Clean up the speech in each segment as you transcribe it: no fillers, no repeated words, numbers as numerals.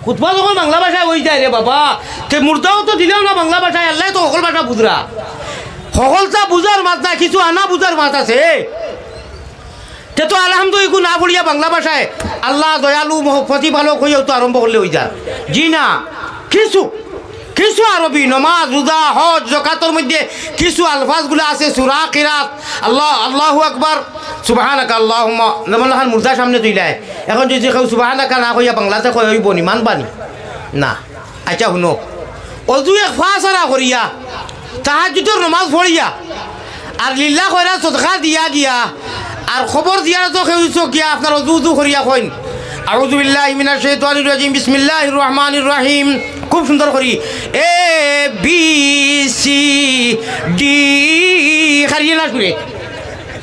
খুতবা যখন বাংলা ভাষায় হয়ে যায় রে বাবা, তে মুর্দাও তো দিলেও না বাংলা ভাষায়, আল্লাহ তো সকল ভাষা বুঝরা, সকলটা বুঝার মাত না, কিছু আনা বুঝার মাত আছে। তে তো আলহামদুলিল্লাহ না পড়িয়া বাংলা ভাষায় আল্লাহ দয়ালু প্রতিপালক হয়েও তো আরম্ভ করলে হয়ে যায়। জি না, কিছু কিছু আরবি নমাজ রোজা হজ যাকাতের মধ্যে কিছু আলফাজগুলো আছে, সূরা কিরাত, আল্লাহ আল্লাহু আকবার, সুবহানাকা আল্লাহুম্মা, নমলহান মুর্দা সামনে তুইলায়। এখন যদি কেউ সুবহানাকা না কইয়া বাংলাতে কই হইব নি, মানবানি না। আচ্ছা শুনো, অজু এক ফাসারা করিয়া তাহাজ্জুদের নামাজ পড়িয়া আর লিল্লাহ কইরা সদকা দিয়া গিয়া আর খবর দিয়া তো কেউ গিয়া আপনার অজু করিয়া কইন আউযু বিল্লাহি মিনাশ শাইতানির রাজিম বিসমিল্লাহির রহমানির রহিম, খুব সুন্দর করি এ বি সি ডি খারিয়ে না শুনে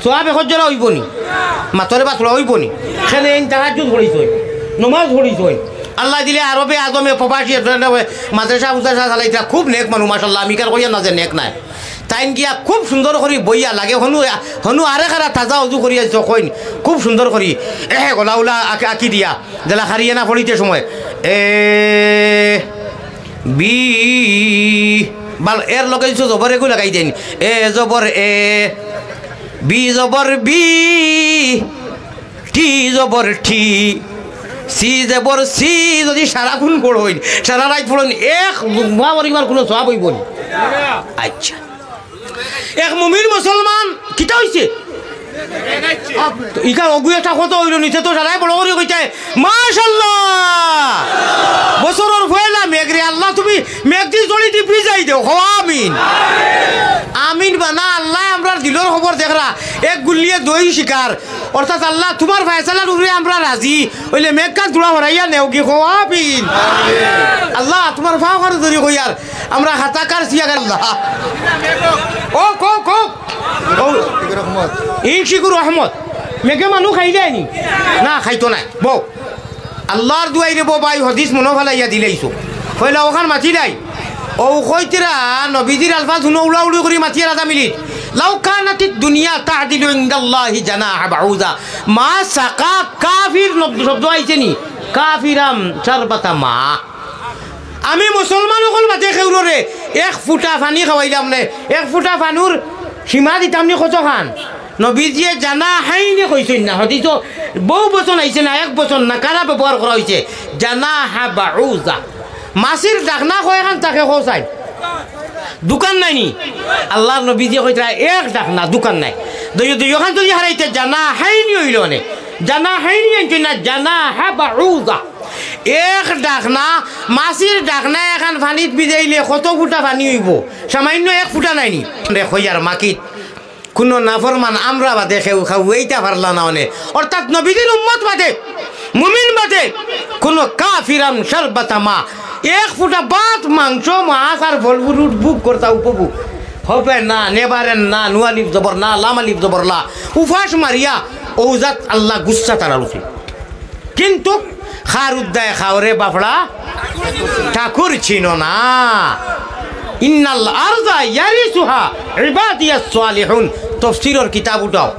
সব এখন জেলা হইব নি, মাতরে বাতরা হইব নি, সেখানে তাহাজ্জুদ পড়িস নমাজ পড়িস। আল্লাহ দিলে আরবে আজমে প্রবাসী মাদ্রাসা উদ্রাসা চালাইতা খুব নেক মানুষ মাশাল্লাহ, আমি কার কইয়া না যে নেক নাই, তাইন গিয়া খুব সুন্দর করি বইয়া লাগে হনু হনু আরে খারা তাজা উজু করিয়া কইন খুব সুন্দর করি গলা উলা আঁকি দিয়া জেলা হারিয়ে না পড়িতে সময় এ বি বাল এর লগে জবর এগুলো লাগাই দেন, এ জবর এ, বি জবর বি, টি জবর টি, সি জবর সি, যদি সারাক্ষণ পড়ইন সারা রাত পড়েন এক পরিমাণ কোনো সব হইব না। আচ্ছা, এক মুমিন মুসলমান কিতা হইছে ইকা অগু একটা কত হইল নিচে তো সারাই বড় করে কইতে মাশাআল্লাহ, বছরের পয়লা মেঘ রে আল্লাহ তুমি মেঘ দি জড়ি দি ভিজাই দেও, হ আমিন আমিন বানা। আল্লাহ আমরা দিলর খবর দেখরা এক গুলিয়ে দই শিকার, অর্থাৎ আল্লাহ তোমার ফয়সালার উপরে আমরা রাজি হইলে মেঘ কান তুলা হরাইয়া নেও কি, হ আমিন আল্লাহ তোমার ফাও করে ধরি কইয়ার আমরা হাতাকার সিয়াগার আল্লাহ ও কো কো ইনশিকুর রহমত মেঘে মানুষ খাই যায়নি না, খাইতো নাই বউ আল্লাহর দুয়াই রে বাই হদিস মনো ফেলাইয়া দিলেইছো হইলা ওখান মাতি নাই ও কইতিরা নবীজির আলফাজ শুনো উড়া উড়ি করি মাতিয়া রাজা মিলি লাউ কানাতিদ দুনিয়া তা'দিলু ইনদাল্লাহি জানাহা বাউযা মা সাকা কাফির শব্দ আইছে নি, কাফিরাম শারবাতা মা। আমি মুসলমান সকল মাতে খেউরে এক ফুটা পানি খাওয়াইলাম নে, এক ফুটা পানুর সীমা দিতাম নি কত খান, নবীজিয়ে জানা হাইনি কইছেন না, হদিস বহু বচন আইছে না, এক বচন না কারা ব্যবহার করা হয়েছে, জানা হা বাউজা, মাছির ডাকনা কয় খান তাকে খোঁচাই দোকান নাই নি, আল্লাহর নবীজিয়ে কইতা এক ডাকনা দোকান নাই, দুইখান যদি হারাইতে জানা হাইনি হইল নে, জানা হাইনি আনছে না, জানা হা বাউজা এক ডাকনা, মাছির ডাকনা এখন পানিত ভিজাইলে কত ফুটা পানি হইব, সামান্য এক ফুটা নাইনি হইয়ার মাকিত কোনো নাফরমান আমরা বাদে খেউ খাও এইটা পারলা না অনে, অর্থাৎ নবীদের উম্মত বাদে মুমিন বাদে কোনো কাফিরাম শারবাতা মা, এক ফুটা ভাত মাংস মাছ আর ফল ফ্রুট বুক করতা উপভোগ হবে না, নেবারেন না, নুয়ালিফ জবর না, লামালিফ জবর লা, উফাস মারিয়া ওজাত আল্লাহ গুচ্ছা তারা উঠে। কিন্তু খার উদ্দায় খাওরে বাফড়া ঠাকুর ছিল না, ইন্নাল আরদা ইয়ারিসুহা ইবাদিয়াস সালিহুন, তাফসীরের কিতাব উঠাও,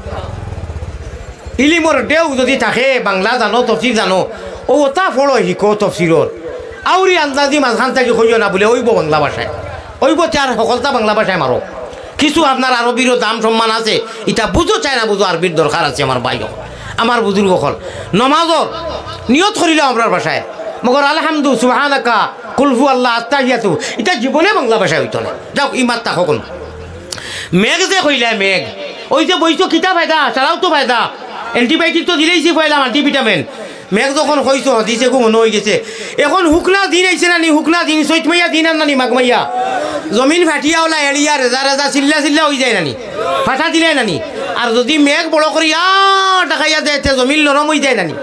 ইলিমর দেও যদি থাকে বাংলা জানো তফসির জানো ও তা ফলো শিখো তফসিরর, আউরি আন্দাজি মাঝখান থেকে কইও না বলে ওইব বাংলা ভাষায়, ওইব চার সকলটা বাংলা ভাষায় মারো, কিছু আপনার আরবিরও দাম সম্মান আছে, এটা বুঝো চাই না বুঝো আরবির দরকার আছে আমার ভাই আমার বুজুর্গ হল, নমাজর নিয়ত করিলাম আপনার ভাষায়, মগর আলহামদু সুবহানাকা কুলহু আল্লাহ আত্তাহিয়াতু, এটা জীবনে বাংলা ভাষায় হইতো না। যাও ইমাত্তা কখন মেঘ যে কইলা মেঘ, ওই যে বইতো কিতা ফায়দা সারাও তো ফায়দা, অ্যান্টিবায়োটিক তো দিলেইছি পয়লাম মাল্টিভিটামিন, মেঘ যখন হইছো দিছে গো মনে হয়ে গেছে, এখন হুকলা দিন আইছে না নি, হুকলা দিন চৈত মাইয়া দিন আর নানি মাঘ মাইয়া, জমিন ফাটিয়া ওলা এড়িয়া রেজা রেজা চিল্লা চিল্লা হয়ে যায় নানি, ফাটা দিলে নানি, আর যদি মেঘ বড় করিয়া টাকাইয়া যায় জমিন নরম হয়ে যায় নানি,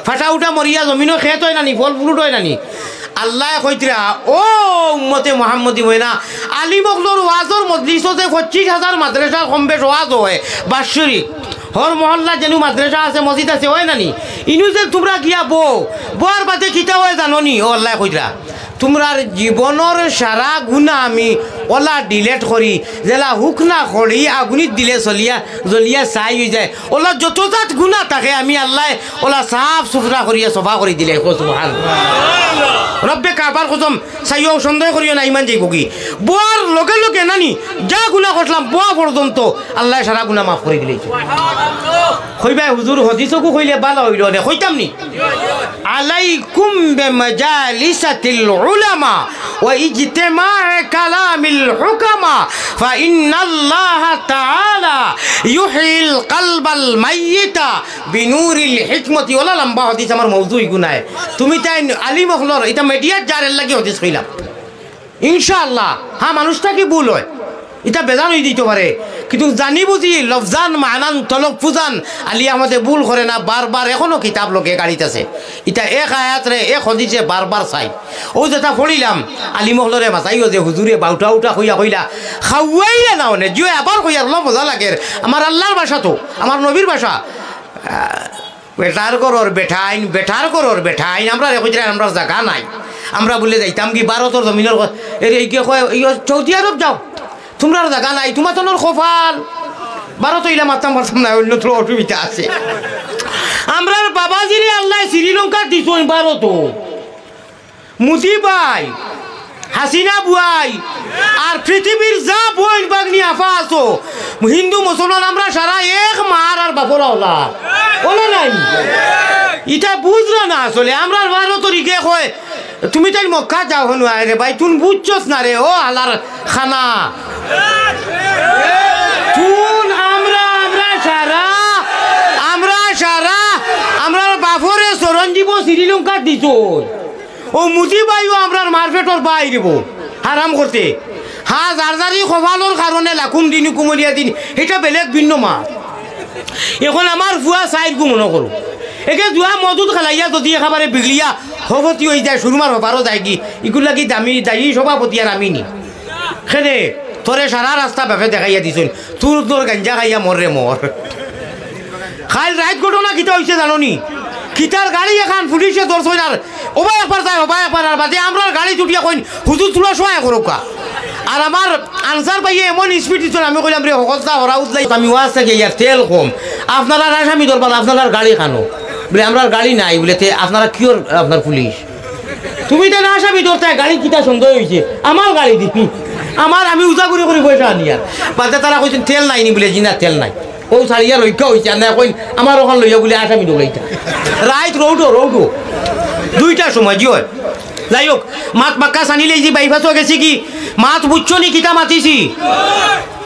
ফাটা উঠা মরিয়া জমিনও খেত হয় নানি, ফল ফ্রুট হয় নানি। আল্লাহ কইতরা ও উম্মতে মুহাম্মদি হইনা আলিমকলর ওয়াজর মজলিসতে 25,000 মাদ্রাসা কম বেশ ওয়াজ হয় বাৎসরিক, হর মহল্লা যেন মাদ্রাসা আছে মসজিদ আছে হয় নানি, ইনু যে তোমরা গিয়া বোয়ার বাদে কিতা হয় জানো নি, ও আল্লাহ কইতরা তোমরার জীবনের সারা গুণা আমি ওলা ডিলেট করি জেলা হুক না করি আগুনিত দিলে জ্বলিয়া চাই হয়ে যায় ওলা যত জাত গুণা থাকে আমি আল্লাহ ওলা সাফ সুফরা করিয়া সফা করে দিলে রব্বে কারবার কসম চাইও সন্দেহ করিও না ইমান যাইব কি বোয়ার লগে লগে নানি যা গুণা করলাম বোয়া পর্যন্ত আল্লাহ সারা গুণা মাফ করে দিলে কইবাই হুজুর হদিসকু কইলে ভালো হইল রে কইতাম নি আলাইকুম বিমাজালিসাতিল উলামা ওয়া ইজতিমাউ কালামিল হুকামা ফাইন্নাল্লাহা তাআলা ইউহিল কলবাল মাইয়িতা বিনুরিল হিকমতি ওয়ালা লম্বা হদিস আমার মওজুই গুনায় তুমি তাই আলিম হলর এটা মিডিয়াত জারের লাগি হদিস কইলাম ইনশাআল্লাহ হ্যাঁ মানুষটা কি ভুল হয় এটা বেজান হয়ে দিতে পারে কিন্তু জানি বুঝি লফজান মানান তলব ফুজান আলী আমাদের ভুল করে না বারবার এখনো কিতাব লোকে গাড়িতে আছে এটা এক আয়াতরে এক হদিসে বারবার চাই ও যেটা পড়িলাম আলী মহলরে মাথাইও যে হুজুরে বাউটা উঠা হইয়া কইলা খাওয়াইয়া না অনে জিও আবার কইয়ার ল মজা লাগে আমার আল্লাহর ভাষা তো আমার নবীর ভাষা বেটার করর বেঠাইন বেটার করর বেঠাইন আমরা কইরা আমরা জায়গা নাই আমরা বলে যাইতাম কি ভারতের জমিনের এই কি কয় সৌদি আরব যাও তোমরা জায়গা নাই তোমার তোর কপাল ভারত ইলা মারতাম পারতাম না অন্য তোর অসুবিধা আছে আমরা বাবাজিরে আল্লাহ শ্রীলঙ্কা দিছ ভারত মুদি ভাই হাসিনা বুয়াই আর পৃথিবীর যা বইন বাগনি আফা আছো হিন্দু মুসলমান আমরা সারা এক মার আর বাপরা ওলা ওলা নাই এটা বুঝলো না আসলে আমরা ভারতের ইকে কয় তুমি তাই মক্কা যাও হনু রে ভাই তুই বুঝছস না রে ও আলার খানা তুন আমরা সারা বাপরে সরঞ্জীব শ্রীলঙ্কা দিত ও মুজি ভাইও আমরা মার্কেটর বাই দিব হারাম করতে হ্যাঁ যার খোভালোর কারণে লাখুন দিন কুমলিয়া দিন এটা বেলেগ ভিন্ন মা এখন আমার ভুয়া সাইড গু মনে করো একে জুয়া মজুদ খেলাইয়া যদি একেবারে বিগলিয়া সভাপতি হয়ে যায় সুরমার হবারও যায় কি এগুলা কি দামি দায়ী সভাপতি আর আমি নি খেলে তোরে সারা রাস্তা ভেবে দেখাইয়া দিছুন তোর গাঞ্জা খাইয়া মরে মর খাল রাইত ঘটনা কিতা হয়েছে জানি কিতার গাড়ি এখন পুলিশে ধরছই আর ওবাই একবার যায় ওবাই একবার আর বাদে আমরা গাড়ি ছুটিয়া কইন হুজুর তুলা সহায় করুকা আর আমার আনসার পাইয়ে এমন স্পিড দিত আমি কইলাম রে হকলতা হরা উঠলাই আমি ওয়াজ থেকে ইয়ার তেল কম আপনারা আসামি ধরবান আপনার গাড়ি খানো বলে আমরা গাড়ি নাই বলে আপনারা কিওর আপনার পুলিশ তুমি তো না আসামি ধরতে গাড়ি কিতা সন্দেহ হয়েছে আমার গাড়ি দিবি আমার আমি উজা করে করে পয়সা আনি আর বাদে তারা কইছেন তেল নাইনি বলে জি না তেল নাই ও সারিয়া রক্ষা হয়েছে আর না কইন আমার ওখান লইয়া বলে আসামি দৌড়াইতা রাইত রৌডো দুইটার সময় জি হয় যাই হোক মাত পাক্কা সানিলে যে বাইফাসও গেছি কি মাত বুঝছো নি কিতা মাতিছি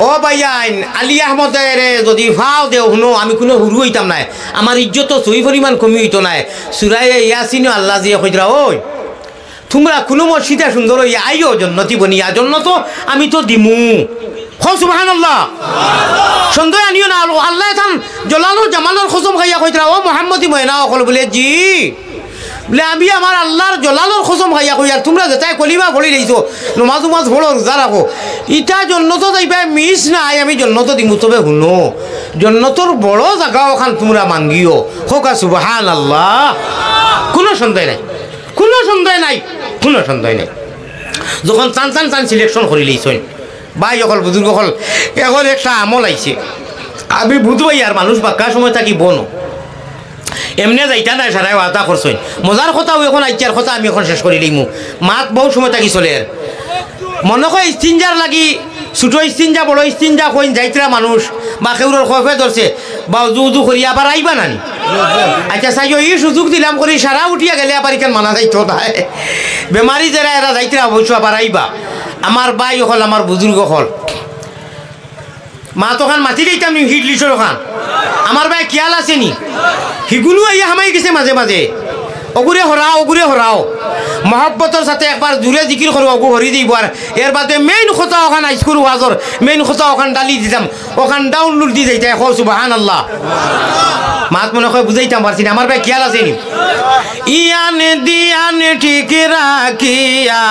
ও ভাইয়াইন আলী আহমদের যদি ভাও দেও শুনো আমি কোনো হুরু হইতাম নাই আমার ইজ্জত সই পরিমাণ কমি হইতো নাই সুরাই ইয়াসিনো আল্লাহ জিয়া কইরা ওই তোমরা কোনো মসজিদে সুন্দর হইয়া আইও জন্নতি বনিয়া জন্নত আমি তো দিমু সুবহানাল্লাহ সন্দেহ আনিও না আল্লাহ থান জলালো জামালোর খসম খাইয়া কইরা ও মোহাম্মদী ময়না অকল বলে জি বলে আমি আমার আল্লাহর জলালোর খসম খাইয়া কই আর তোমরা যেটাই কলিমা ভরি লইছো নমাজ উমাজ ভরো রোজা রাখো ইটা জন্নত যাইবা মিস নাই আমি জন্নত দিমু তবে শুনো জন্নতর বড় জায়গা ওখান তোমরা মাঙ্গিও হোকা সুবহানাল্লাহ কোনো সন্দেহ নাই যখন চান সিলেকশন করে লইছেন ভাই অকল বুজুর্গ হল এখন একটা আমল আইছে আমি বুঝবাই আর মানুষ বাক্কা সময় থাকি বনো এমনি যাইতা নাই সারাই ওয়াদা করছেন মজার কথাও এখন আইচার কথা আমি এখন শেষ করে দিমু মাত বহু সময় থাকি চলে আর মনে হয় স্টিঞ্জার লাগি ছোটো স্টিঞ্জা বড় স্টিঞ্জা কইন যাইতরা মানুষ বা কেউর খফে ধরছে বা উজু করি আবার আইবা নানি আচ্ছা চাইও এই সুযোগ দিলাম করি সারা উঠিয়া গেলে আবার এখান মানা যাইতো তাই বেমারি যারা এরা যাইতরা অবশ্য আবার আইবা আমার ভাই হল আমার বুজুর্গ হল মা তোখান মাতি দিতাম নি হিট লিচর ওখান আমার ভাই খেয়াল আছে নি হিগুলো আইয়া হামাই গেছে মাঝে মাঝে অগুরে হরাও মহব্বতর সাথে একবার জুড়ে জিকির করো অগু হরি দিব আর এর বাদে মেইন কথা ওখান আইসকুর ওয়াজর মেইন কথা ওখান ডালি দিতাম ওখান ডাউনলোড দি যাইতে এখন সুবহানাল্লাহ মাত মনে হয় বুঝাইতাম পারছি না আমার ভাই খেয়াল আছে নি ইয়ান ঠিক রাখিয়া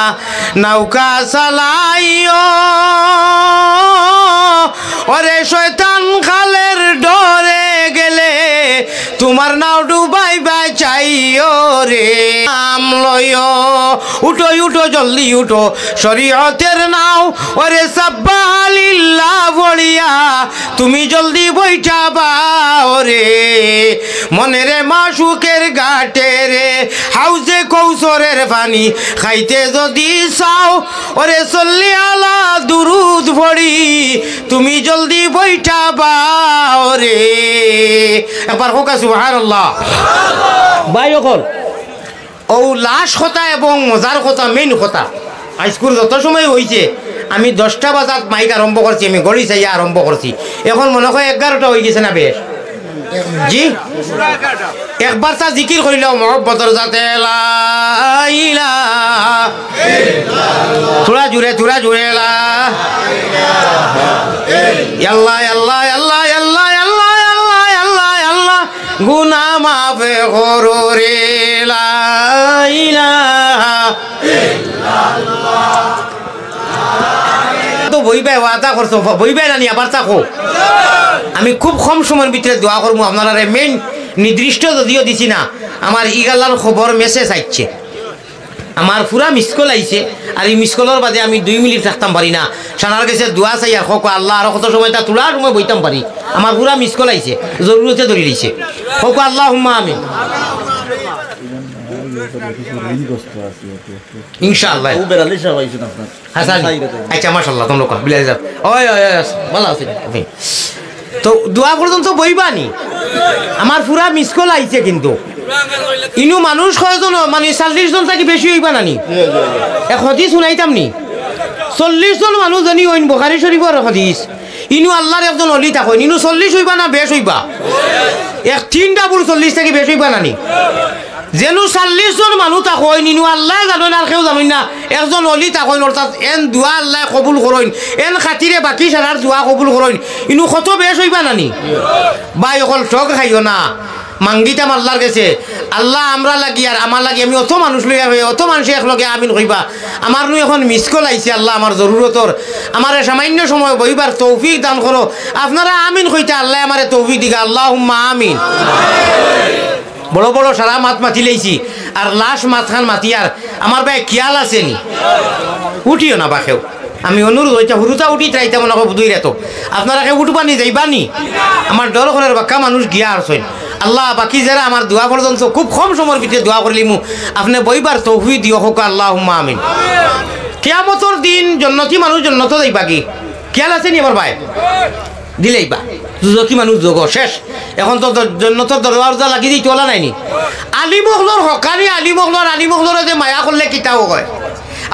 নৌকা চালাইও ওরে শয়তান খালের ডরে গেলে তোমার নাও ডুবাই বাই চাইও রে নাম লয় উঠো উঠো জলদি উঠো শরীয়তের নাও ওরে সাব্বাহালিল্লাহ বলিয়া তুমি জলদি বইটা বাও রে মনেরে মাসুকের ঘাটে রে হাউজে কৌসরের পানি খাইতে যদি চাও ওরে চল্লি আলা দুরুদ পড়ি তুমি জলদি বইটা বাও রে একবার হোক সুবহানাল্লাহ ভাই অকল ও লাশ কথা এবং মজার কথা মেইন কথা হাইস্কুল যত সময় হয়েছে আমি 10টা বাজাত মাইক আরম্ভ করছি আমি গড়ি চাইয়া আরম্ভ করছি এখন মনে হয় 11টা হয়ে গেছে না বেশ জি একবার তা জিকির করিলাম মহব্বতের যাতে লা ইলাহা ইল্লাল্লাহ থোড়া জুড়ে লা আল্লাহ আল্লাহ আল্লাহ আল্লাহ আল্লাহ আল্লাহ আল্লাহ আল্লাহ গুনাহ মাফ করো রে লা ইলাহা ইল্লাল্লাহ তো বইবাই ওয়াদা করছো বইবাই না নি আবার থাকো আমি খুব কম সময়ের ভিতরে দোয়া করবো আপনারা মেইন নির্দিষ্ট যদিও দিছি না আমার ইগালার খবর মেসেজ আইছে আমার পুরা মিসকল আইছে আর এই মিসকলের বাদে আমি 2 মিনিট থাকতাম পারি না সানার কাছে দোয়া চাই আর হোক আল্লাহ আর কত সময় তা তোলার সময় বইতাম পারি আমার পুরা মিসকল আইছে জরুরতে ধরে দিয়েছে হোক আল্লাহুম্মা আমিন ইনশাআল্লাহ ও বেরালি সব আইছেন আপনার হাসান আচ্ছা মাশাআল্লাহ তোমরা লোক বিলাই যাও ওই ওই ভালো আছে তো দোয়া পর্যন্ত বইবানি আমার পুরা মিসকল আইছে কিন্তু ইনু মানুষ কয়জন মানে 40 জন থাকি বেশি হইবা নানি এক হাদিস শুনাইতাম নি 40 জন মানুষ জানি হইন বুখারী শরীফের হাদিস ইনু আল্লাহর একজন ওলি থাকইন ইনু 40 হইবা না বেশ হইবা এক তিনটা বুল 40 থেকে বেশ হইবা নানি যেন 40 জন মানুষ থাকইন ইনু আল্লাহ জানেন আর কেউ জানেন না একজন ওলি থাকইন অর্থাৎ এন দোয়া আল্লাহ কবুল করইন এন খাতিরে বাকি সারার দোয়া কবুল করইন ইনু কত বেশ হইবা নানি ভাই অকল ঠক খাইও না মাঙ্গিতাম আল্লাহর কাছে আল্লাহ আমরা লাগি আর আমার লাগি আমি অত মানুষ লইয়া হয়ে অত মানুষ একলগে আমিন কইবা আমার নু এখন মিসকল আইছে আল্লাহ আমার জরুরতর আমার সামান্য সময় বইবার তৌফিক দান করো আপনারা আমিন কইতে আল্লাহ আমারে তৌফিক দিগা আল্লাহুম্মা আমিন বড় বড় সারা মাত মাতি লাইছি আর লাশ মাতখান মাতি আর আমার ভাই খেয়াল আছে নি উঠিও না বাকেও আমি অনুরোধ হইতা হুরুতা উঠি চাইতাম না বুধুই রেতো আপনারা কেউ উঠবানি যাইবানি আমার ডর করার বাক্কা মানুষ গিয়া আসছেন আল্লাহ বাকি যারা আমার দোয়া পর্যন্ত খুব কম সময়ের ভিতরে দোয়া করলিমু আপনি বইবার তৌফিক দিও হোক আল্লাহুম্মা আমিন কিয়ামতের দিন জান্নাতি মানুষ জান্নাত যাইবা কি খেয়াল আছে নি আমার ভাই দিলেইবা দুজকি মানুষ যোগ শেষ এখন তো জান্নাতের দরজা লাগি দিই তোলা নাইনি আলিমগলর হকানি আলিমগলরে যে মায়া করলে কিতাও কয়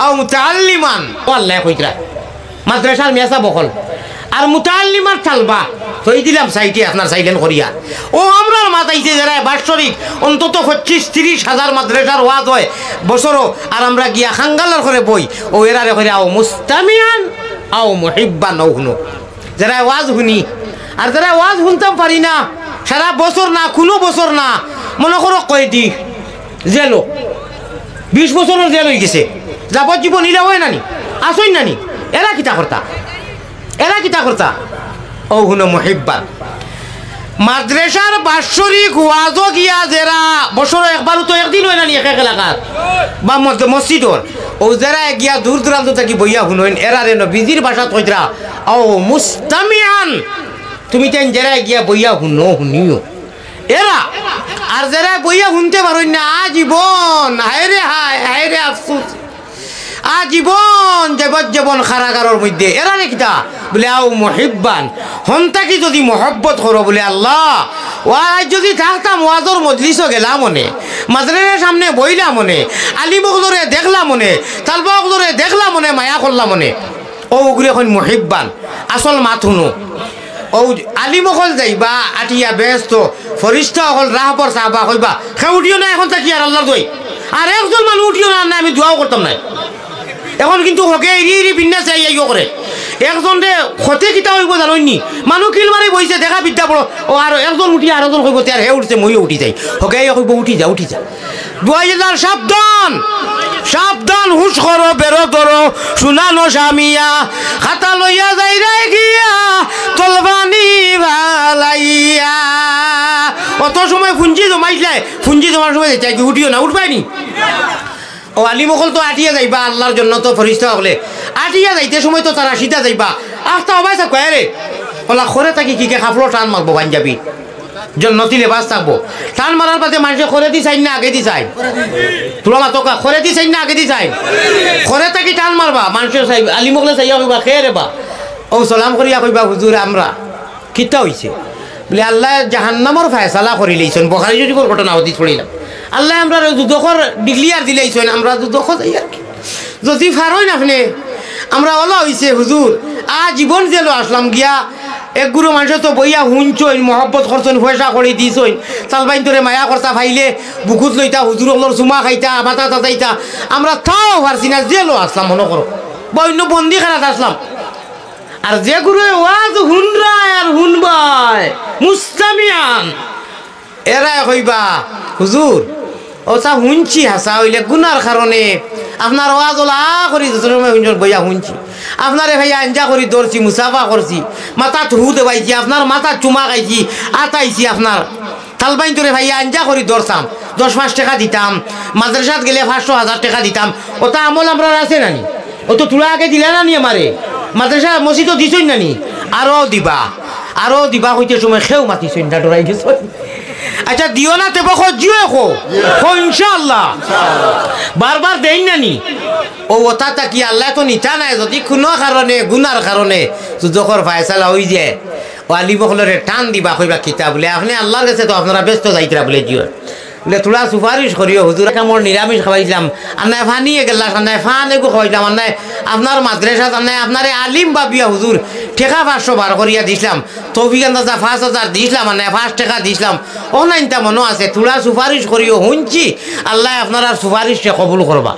আও মুতাআল্লিমান আল্লাহ কইতরা মাদ্রাসার মেসা বকল আর মুতাআল্লিমান চালবা কই দিলাম সাইটে আপনার সাইলেন করিয়া ও আমরার মাথাইছে যারা বাৎসরিক অন্তত 25-30 হাজার মাদ্রাসার ওয়াজ হয় বছরও আর আমরা গিয়া খাঙ্গালার করে বই ও এরারে করে আও মুস্তামিয়ান আও মুহিব্বান হুনো যারা ওয়াজ শুনি আর যারা ওয়াজ শুনতাম পারি না সারা বছর না কোনো বছর না মনে করো কয়টি জেলো 20 বছরের জেল হয়ে গেছে যাবজ্জীবন নিলে হয় নানি আসই নানি এরা কিতা করতা ও হুনো মুহিব্বান মাদ্রাসার বাৎসরিক ওয়াজও গিয়া যারা বছর একবারও তো একদিন হয় নানি এক এলাকার বা মসজিদর ও যারা গিয়া দূর দূরান্ত থাকি বইয়া শুনইন এরা রে নবীজির ভাষাত কইতরা ও মুস্তামিয়ান তুমি তেন যারা গিয়া বইয়া শুনিও এরা আর যারা বইয়া শুনতে পারেন না আজীবন হায় রে আফসোস আজীবন যাবজ্জীবন কারাগারের মধ্যে এরা কিতা বলে আও মুহিব্বান হন্তাকি যদি মহব্বত করো বলে আল্লাহ ওয়াজ যদি থাকতাম ওয়াজর মজলিসও গেলাম মনে মাদ্রাসার সামনে বইলাম মনে আলিমগলরে দেখলাম মনে তালবাগলরে দেখলাম মনে মায়া করলাম মনে ও ওগুলো এখন মুহিব্বান আসল মাত শুনো ও আলিমগল যাইবা আটিয়া ব্যস্ত ফরিস্তা হল রাহপর সাহবা কইবা খে উঠিও না এখন তাকি আর আল্লাহর দই আর একজন মানুষ উঠিও না আমি দোয়াও করতাম না এখন কিন্তু হকে এরি বিন্যাস আইও করে একজন রে ক্ষতি কিতা হইব জাননি মানুষ কিল মারি বইছে দেখা বিদ্যা পড়ো ও আর একজন উঠি আর একজন কইব তার হে উঠছে মইও উঠি যাই হকে কইব উঠি যা 2000 সাবধান হুশ করো বেরো করো শুনানো স্বামীয়া খাতা লইয়া যাই রে গিয়া তলবানি ভালাইয়া ও অত সময় পুঞ্জি জমাইছিলে পুঞ্জি জমার সময় চাই কি উঠিও না উঠবাইনি ও আলিমকল তো আটিয়া যাইবা আল্লাহর জন্য তো ফরিস্তা হলে আটিয়া যাইতে সময় তো তারা সিধা যাইবা আস্তা অবাইসা কয়ে রে ওলা খরে থাকি কি খাফলো টান মারবো পাঞ্জাবি জন্নতি লেবাস থাকবো টান মারার পাতে মানুষের খরে দি চাই না আগে দি চাই তোলা মাতকা খরে দি চাই না আগে দি চাই খরে থাকি টান মারবা মানুষের চাই আলিমকলে চাইয়া কইবা খেয়ে রেবা ও সালাম করিয়া কইবা হুজুর আমরা কিতা হইছে বলে আল্লাহ জাহান্নামর ফায়সালা করি লইছেন বখারি শরীফের ঘটনা হতি ছড়িলাম আল্লাহ আমরা দুদখর ডিক্লিয়ার দিলাইছেন আমরা দুদখ যাই আর কি যদি ফারই না আপনি আমরা ওলা হইছে হুজুর জীবন জেলো আসলাম গিয়া এক গুরু মানুষ তো বইয়া হুঁচইন মহব্বত করছেন পয়সা করে দিছইন চালবাইন তোরে মায়া করতা ফাইলে বুকুত লইতা হুজুর ওগুলোর চুমা খাইতা মাথা তাতাইতা আমরা তাও পারছি না জেলো আসলাম মনে করো বন্য বন্দি খানাত আসলাম আর যে গুরু ওয়াজ হুনরায় আর হুনবাই মুস্তামিয়ান এরা কইবা হুজুর ও চা হুঁচি হাসা হইলে গুনার কারণে আপনার ওয়াজ ওলা করি বইয়া হুঁচি আপনারে ভাইয়া আঞ্জা করি ধরছি মুসাফা করছি মাথা ধু দেবাইছি আপনার মাথা চুমা খাইছি আতাইছি আপনার তালবাইন তোরে ভাইয়া আঞ্জা করি ধরতাম 10-5 টাকা দিতাম মাদ্রাসাত গেলে 500-1000 টাকা দিতাম ওটা আমল আমরা আছে নানি ও তো তুলা আগে দিলে না নি আমারে মাদ্রাসা মসজিদও দিছই নানি আরও দিবা হইতে সময় খেউ মাতিছই না ডরাই গেছ আচ্ছা দিও না তেব জিও খো ইনশাআল্লাহ বারবার দেই নানি ও ওটা কি আল্লাহ তো নিতা নাই যদি কোনো কারণে গুনার কারণে যখন ফায়সালা হই যায় ও আলিমকলরে টান দিবা কইবা কিতা বলে আপনি আল্লাহর কাছে তো আপনারা ব্যস্ত যাইতরা বলে জিও বলে তোরা সুপারিশ করিও হুজুর কামর নিরামিষ খাওয়াইছিলাম আন্নায় ফানিয়ে গেলা আন্নায় ফান এগু খাওয়াইলাম আন্নায় আপনার মাদ্রাসা আন্নায় আপনারে আলিম বাবিয়া হুজুর ঠেকা 500 বার করিয়া দিছিলাম তৌফিক আন্দাজা 5000 দিছিলাম আন্নায় 5 টাকা দিছিলাম অনাইনটা মনো আছে তোরা সুপারিশ করিও হুঁচি আল্লাহ আপনার আর সুপারিশে কবুল করবা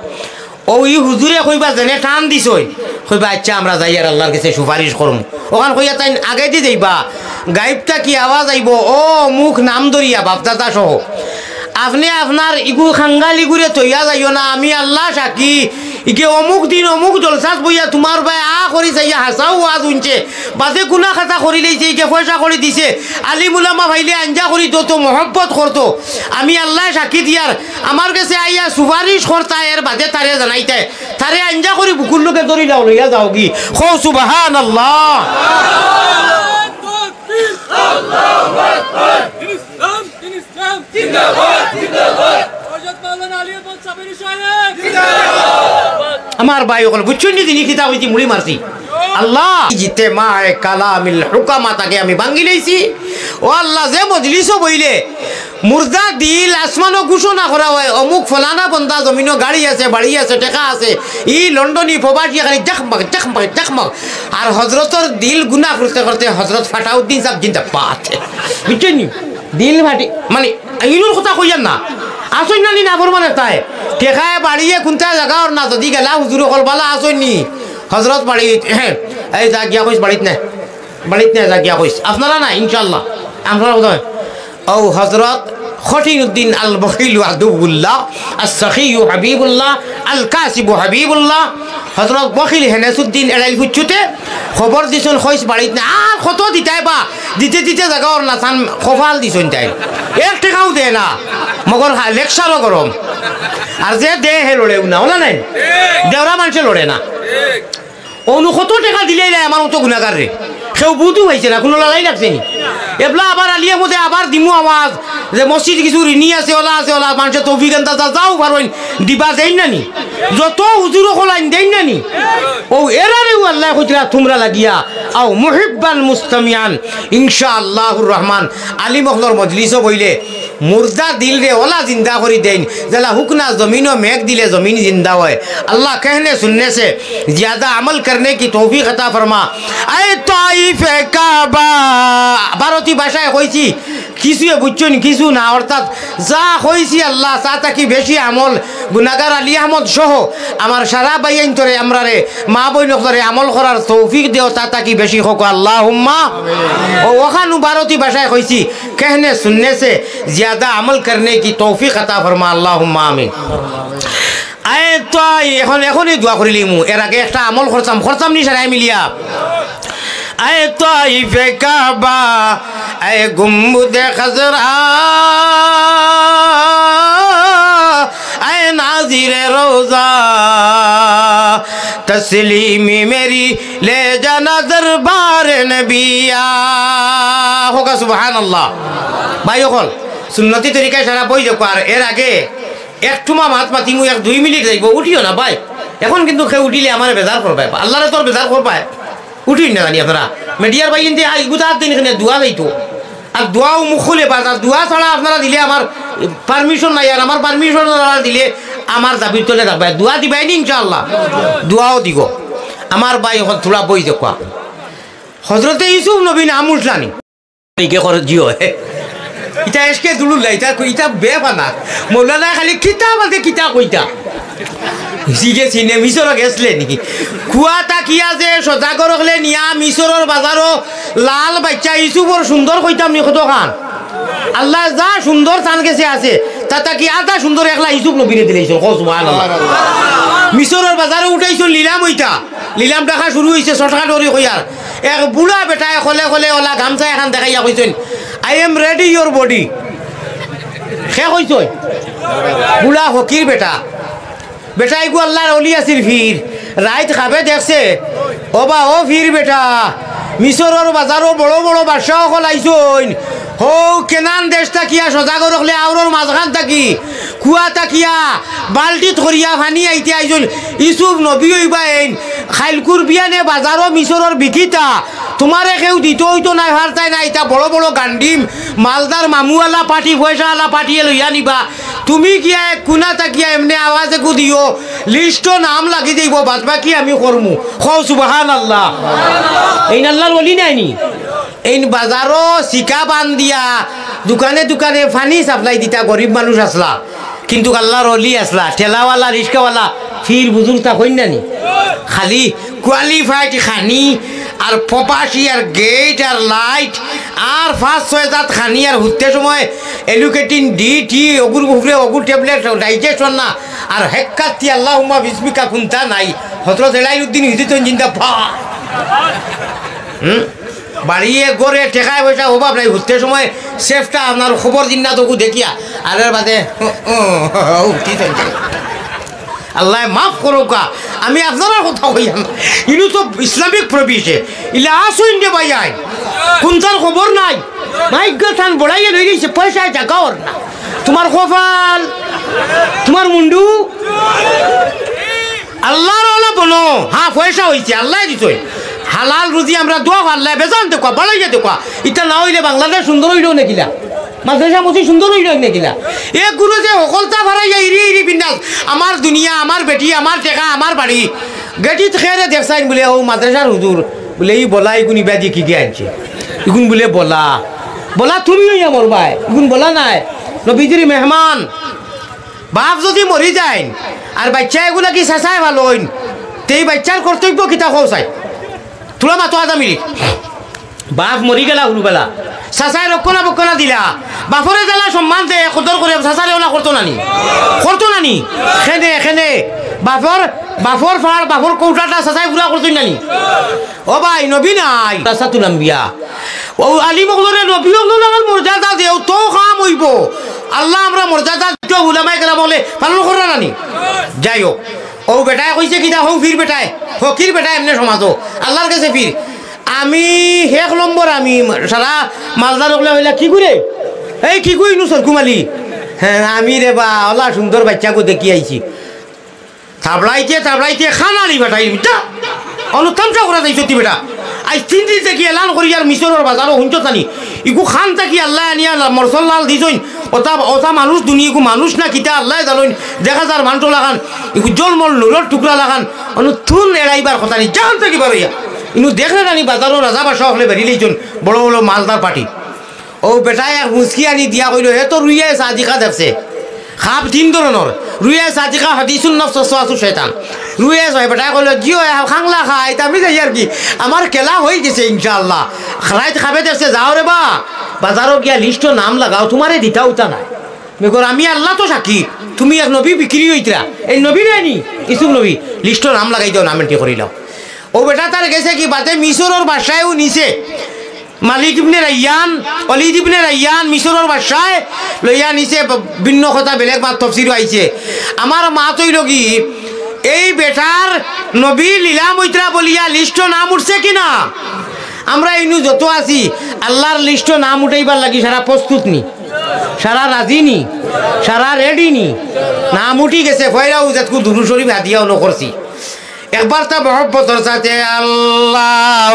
ও ই হুজুরে কইবা যেনে টান দিছই কইবা আচ্ছা আমরা যাই আর আল্লাহর কাছে সুপারিশ করম ওখান কইয়া তাই আগে দি যাইবা গাইবটা কি আওয়াজ আইব ও মুখ নাম ধরিয়া বাপদাদা সহ আপনি আপনার ইগু খাঙ্গালি ঘুরে তৈয়া যাইও না আমি আল্লাহ সাকি ইকে অমুক দিন অমুক জলসাত বইয়া তোমার ভাই করি যাইয়া হাসাও আজ উনছে বাদে গুনা খাতা করি লইছে ইকে পয়সা করে দিছে আলিমুলামা ভাইলে আঞ্জা করি তো মহব্বত করতো আমি আল্লাহ সাক্ষী দিয়ার আমার কাছে আইয়া সুপারিশ করতা এর বাদে তারে জানাইতে তারে আঞ্জা করি বুকুর লোকে ধরি যাও লইয়া যাও কি খো সুবহানাল্লাহ আল্লাহু আকবার আমার ভাই ওখানে বুঝছেন যিনি কিতাব হইতে মুড়ি মারছি আল্লাহ জিতে মায়ে কালামিল হুকামা তাকে আমি ভাঙ্গি লইছি ও আল্লাহ যে মজলিসও বইলে মুর্দা দিল আসমানও ঘোষণা করা হয় অমুক ফলানা বন্দা জমিনও গাড়ি আছে বাড়ি আছে টেকা আছে ই লন্ডনী প্রবাসী খালি জাকমাক আর হজরতর দিল গুনাহ করতে করতে হজরত ফাটাউদ্দিন সাহেব জিন্দাবাদ বুঝছেন দিল ফাটি মানে ইনুর কথা কইয়ান না আসই না নি না বরমানে তাই টেকায় বাড়িয়ে কোনটা জায়গা ওর না যদি গেলা হুজুর কলবালা আসই নি হজরত বাড়ি হ্যাঁ এই যা গিয়া কইস বাড়িত না যা গিয়া কইস আপনারা না ইনশাআল্লাহ আপনারা বোধহয় ও হজরত খটিনুদ্দিন আল বখিল আদুবুল্লাহ as-sakhiy হাবিবুল্লাহ আল কাসিব হাবিবুল্লাহ হজরত বখিল হেনাসুদ্দিন এড়াইল ফুচুতে খবর দিছন কইস বাড়িত না আর কত দিতাই বা দিতে জায়গা ওর না থান খফাল দিছন তাই এক টাকাও দে না মগর লেকচারও গরম আর যে দে হে লড়ে না ওলা নাই দেওরা মানুষে লড়ে না অনু কত টাকা দিলেই আমার মতো গুণাগার রে কেউ বুধু হয়েছে না কোনো লড়াই লাগছে নি এবলা আবার আলিয়া মধ্যে আবার দিমু আওয়াজ যে মসজিদ কিছু ঋণী আছে ওলা মানুষের তৌফিক আন্দাজা যাও পারবেন দিবা দেই না নি যত হুজুর খোলাইন দেই না নি ও এরারেও আল্লাহ কইরা তোমরা লাগিয়া আও মুহিব্বান মুস্তামিয়ান ইনশাআল্লাহুর রহমান আলী মখলর মজলিসও বইলে মুর্দা দিল রে ওলা জিন্দা করি দেন জলা হুকনা जमीनों मेघ दिले जमीन जिंदा होए अल्लाह कहने सुनने से ज्यादा अमल करने की तौफीक अता फरमा आए ताइफ काबा ভারতী ভাষায় কইছি কিছুই বুঝছেন কিছু না অর্থাৎ যা কইছি আল্লাহ তা তাকি বেশি আমল গুনাহগার আলী আহমদ সহ আমার সারা বাইন তোরে আমরা রে মা বই নকরে আমল করার তৌফিক দেও তা তাকি বেশি হোক আল্লাহুম্মা ও ওখানে ভারতী ভাষায় কইছি कहने सुनने से ज्यादा अमल करने की तौफीक अता फरमा अल्लाहुम्मा आमीन आए तो एखोनी दुआ करिलिमु एर आगे একটা আমল করতাম নি সারাই মিলিয়া আয় তাইফে কাবা আয় গুম্বুদে খজরা আয় নাজিরে রোজা তসলিমি মেরি ले जाना दरबार नबिया होगा सुबहानाल्लाह भाई ओखल सुन्नती तरीकाয় সারা বই দেখো আর এর আগে একটু মাত মাতি মু 1-2 মিনিট যাইব উঠিও না ভাই এখন কিন্তু খে উঠিলে আমার বেজার করবে আল্লাহর তোর বেজার করবে উঠি না জানি আপনারা মিডিয়ার ভাই ইনতে আই গুতার দিন এখানে দোয়া দেইতো আর দোয়াও মুখলে বাজা দোয়া ছাড়া আপনারা দিলে আমার পারমিশন নাই আর আমার পারমিশন দিলে আমার দাবি তোলে রাখবে দোয়া দিবাই নি ইনশাআল্লাহ দোয়াও দিব আমার ভাই এখন থোড়া বই দেখো হজরতে ইউসুফ নবী নাম উঠলানি কে করে জিও ইটা এসকে দুলু লাইতা কইতা বেফানা মৌলানা খালি কিতাব আছে কিতাব কইতা সিগে সিনে মিশর গেছলে নি কুয়াটা কি আছে সদাগর হলে নিয়া মিশরের বাজারও লাল বাচ্চা ইউসুফর সুন্দর কইতাম নি কত খান আল্লাহ যা সুন্দর চান গেছে আছে তাতা কি আদা সুন্দর একলা ইউসুফ নবীরে দিলেইছো সুবহানাল্লাহ মিশরের বাজারে উঠাইছো লীলাম ওইটা লীলাম দেখা শুরু হয়েছে শর্টকাট করি কইয়ার এক বুড়া বেটায় খলে খলে ওলা গামছা এখন দেখাইয়া কইছেন I am ready your body সে কইছেন বুড়া হকির বেটা বেটাই গু আল্লাহর অলি আছিল ফির রাইত খাবে দেখছে ও বা ও ফির বেটা মিশরের বাজারও বড় বড় বাদশাহ সকল আইছেন হো কেনান দেশ তাকিয়া সজাগর হলে আউরর মাঝখান থাকি কুয়া তাকিয়া বাল্টিত করিয়া ফানি আইতে আইজন ইউসুফ নবী হইবাইন খাইলকুর বিয়ানে বাজারও মিশরের বিকিতা তোমারে কেউ দিত হইতো নাই হারতাই না এটা বড় বড় গান্ডিম মালদার মামুওয়ালা পার্টি পয়সাওয়ালা পার্টিয়ে লইয়া নিবা তুমি গিয়া কুনা তাকিয়া এমনি আওয়াজ একু দিও লিস্ট নাম লাগি যাইব বাদ বাকি আমি করমু খো সুবহানাল্লাহ এই আল্লাহর ওলি নাইনি এই বাজারও শিকা বান দিয়া দোকানে দোকানে ফানি সাপ্লাই দিতা গরিব মানুষ আসলা কিন্তু আল্লাহর ওলি আসলা ঠেলাওয়ালা রিক্সাওয়ালা ফির বুজুর্গটা হইন নানি খালি কোয়ালিফাইড খানি আর পপাশি আর গেট আর লাইট আর 5-6 জাত খানি আর হুতে সময় এলুকেটিন ডি অগুর উপরে অগুর ট্যাবলেট ডাইজেশন না আর হেক্কাতি আল্লাহুম্মা বিসমিকা কুনতা নাই হযরত এলাইউদ্দিন হিজরত জিন্দা ফা বাড়িয়ে গড়ে টেকায় পয়সা অভাব নাই ঘুরতে সময় সেফটা আপনার খবর দিন না তবু দেখিয়া আর বাদে আল্লাহ মাফ করুকা আমি আপনার কথা কইয়াম ইনু তো ইসলামিক প্রবিশে ইলা আসুন দে ভাই আই কোনটার খবর নাই ভাগ্য থান বড়াইয়ে লই গেছে পয়সা টাকাও না তোমার কপাল তোমার মুন্ডু আল্লাহর ওলা বলো হ্যাঁ পয়সা হইছে আল্লাহ দিছই হালাল রুজি আমরা দোয়া আল্লাহ বেজান দেখো বড়াইয়ে দেখো এটা না হইলে বাংলাদেশ সুন্দর হইল নাকিলা মাদ্রাসা মসি সুন্দর হইল নাকিলা এ গুরু যে সকলতা ভাড়াইয়া ইরি ইরি বিন্দাস আমার দুনিয়া আমার বেটি আমার টেকা আমার বাড়ি গেটিত খেরে দেখছাইন বলে ও মাদ্রাসার হুজুর বলে এই বলা এগুন ইবা দিয়ে কি কি আনছে এগুন বলে বলা বলা তুমি হইয়া মরবাই এগুন বলা নাই নবীজির মেহমান বাপ যদি মরি যায় আর বাচ্চা এগুলা কি চেঁচাই ভালো হইন তেই বাচ্চার কর্তব্য কিতা কৌচাই তোলা মাতো আধা মিনিট বাপ মরি গেলা হুরুবেলা চাচাই রক্ষণা বক্ষণা দিলা বাপরে জ্বালা সম্মান দে কদর করে চাচারে ওলা করতো নানি খেনে খেনে বাপর ফাড় বাপর কৌটাটা চাচাই পুরা করতো নানি ও ভাই নবী নাই রাস্তা তুলাম বিয়া ও আলিম হলরে নবী হল মর্যাদা দেও তো কাম হইব আল্লাহ আমরা মর্যাদা উলামায়ে কেরাম বলে পালন করা নানি যাই হোক ও বেটায় কইছে কিনা হো ফির বেটায় ফকির বেটায় এমনি সমাজও আল্লাহর কাছে ফির আমি 1 নম্বর আমি সারা মালদার ওগুলা হইলা কি করে এই কি কইনু সরকুমালি হ্যাঁ আমি রে বা ওলা সুন্দর বাচ্চাকে দেখি আইছি থাবড়াইতে খানালি বেটাই মিটা অনুতামসা করা যাই সত্যি বেটা আই 3 দিন থেকে এলান করি আর মিশরের বাজারও হুঁচো জানি ইগু খান থাকি আল্লাহ আনিয়া মরসল্লাল দিছইন ওটা মানুষ দুনিয়াকু মানুষ না কিতা আল্লাহ জানোইন দেখা যার মানুষ লাগান ইগু জলমল নুরর টুকরা লাগান অনুথুন এড়াইবার কথা নি জান থাকি বারইয়া ইনু দেখলে নানি বাজারও রাজা বাসা হলে বেরিলেইছন বড় বড় মালদার পার্টি ও বেটায় এক মুসকি আনি দিয়া কইল হে তো রুইয়া সাজিকা দেখছে খাপ 3 ধরনের রুইয়া সাজিকা হাদিসুন নফস ওয়াসু শয়তান রুইয়া হয় বেটায় কইল জিও খাংলা খাই আমি যাই আর কি আমার খেলা হয়ে গেছে ইনশাআল্লাহ রাইত খাবে দেখছে যাও রে বা বাজারও গিয়া লিস্ট নাম লাগাও তোমারে দিতা উতা নাই মেগর আমি আল্লাহ তো সাক্ষী তুমি এক নবী বিক্রি হইতরা এই নবী নাইনি ইসুফ নবী লিস্ট নাম লাগাই দাও নাম এন্ট্রি করিলাও ও বেটা তার গেছে কি বাতে মিশরের বাসায়ও নিছে মালিক ইবনে রাইয়ান ওয়ালিদ ইবনে রাইয়ান মিশরের বাসায় লইয়া নিছে ভিন্ন কথা বেলেগ মাত তফসির আইছে আমার মা তৈল কি এই বেটার নবী লীলা মৈত্রা বলিয়া লিস্ট নাম উঠছে কিনা আমরা ইনু যত আছি আল্লাহর লিস্ট নাম উঠাইবার লাগি সারা প্রস্তুত নি সারা রাজি নি সারা রেডি নি নাম উঠি গেছে ফয়রাও যাতকু দুরূদ শরীফ হাদিয়াও নকরছি একবার তা মহব্বতের সাথে আল্লাহুম্মা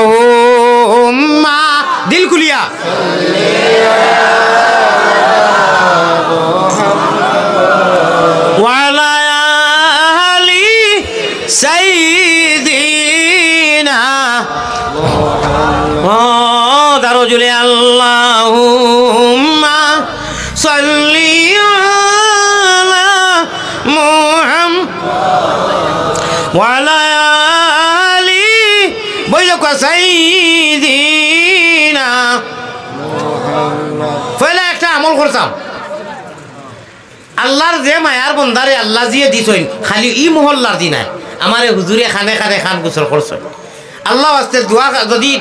দিল খুলিয়া ওয়ালা আলি সাইয়্যিদিনা ও দারো জুলে আল্লাহুম্মা সাল্লি আলা মুহাম্মাদ ওয়ালা আলি বইলকা সাইয়্যিদিনা ফলে একটা আমল করতাম আল্লাহর যে মায়ার বন্দারে আল্লাহ জিয়ে দিছইন খালি ই মহল্লার দিনায় আমারে হুজুরে খানে খানে খান গোসল করছেন আল্লাহ আস্তে দোয়া যদি